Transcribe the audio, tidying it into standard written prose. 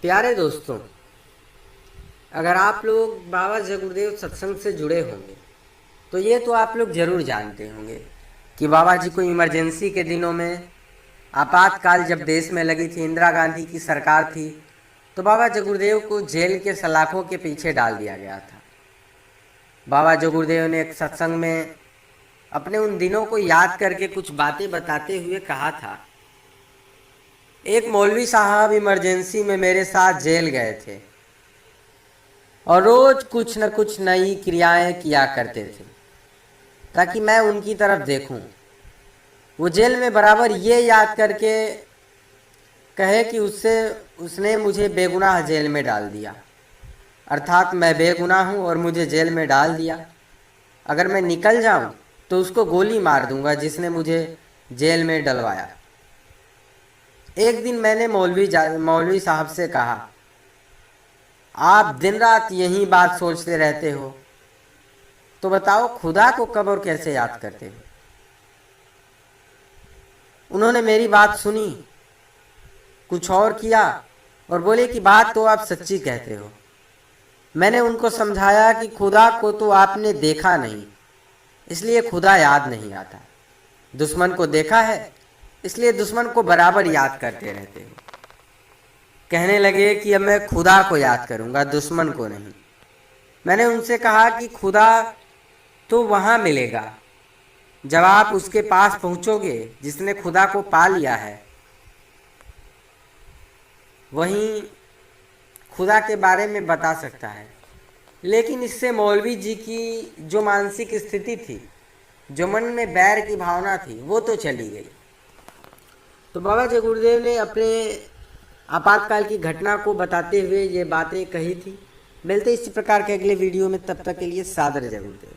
प्यारे दोस्तों, अगर आप लोग बाबा जगुरुदेव सत्संग से जुड़े होंगे तो ये तो आप लोग जरूर जानते होंगे कि बाबा जी को इमरजेंसी के दिनों में, आपातकाल जब देश में लगी थी, इंदिरा गांधी की सरकार थी, तो बाबा जगुरुदेव को जेल के सलाखों के पीछे डाल दिया गया था। बाबा जगुरुदेव ने एक सत्संग में अपने उन दिनों को याद करके कुछ बातें बताते हुए कहा था, एक मौलवी साहब इमरजेंसी में मेरे साथ जेल गए थे और रोज कुछ न कुछ नई क्रियाएं किया करते थे ताकि मैं उनकी तरफ देखूं। वो जेल में बराबर ये याद करके कहे कि उसने मुझे बेगुनाह जेल में डाल दिया, अर्थात मैं बेगुनाह हूं और मुझे जेल में डाल दिया। अगर मैं निकल जाऊं तो उसको गोली मार दूंगा जिसने मुझे जेल में डलवाया। एक दिन मैंने मौलवी साहब से कहा, आप दिन रात यही बात सोचते रहते हो, तो बताओ खुदा को कब और कैसे याद करते हो? उन्होंने मेरी बात सुनी, कुछ और किया और बोले कि बात तो आप सच्ची कहते हो। मैंने उनको समझाया कि खुदा को तो आपने देखा नहीं, इसलिए खुदा याद नहीं आता। दुश्मन को देखा है, इसलिए दुश्मन को बराबर याद करते रहते हो। कहने लगे कि अब मैं खुदा को याद करूंगा, दुश्मन को नहीं। मैंने उनसे कहा कि खुदा तो वहां मिलेगा जब आप उसके पास पहुंचोगे जिसने खुदा को पा लिया है। वहीं खुदा के बारे में बता सकता है। लेकिन इससे मौलवी जी की जो मानसिक स्थिति थी, जो मन में बैर की भावना थी, वो तो चली गई। तो बाबा जगुरुदेव ने अपने आपातकाल की घटना को बताते हुए ये बातें कही थी। मिलते इसी प्रकार के अगले वीडियो में, तब तक के लिए सादर जगुरुदेव।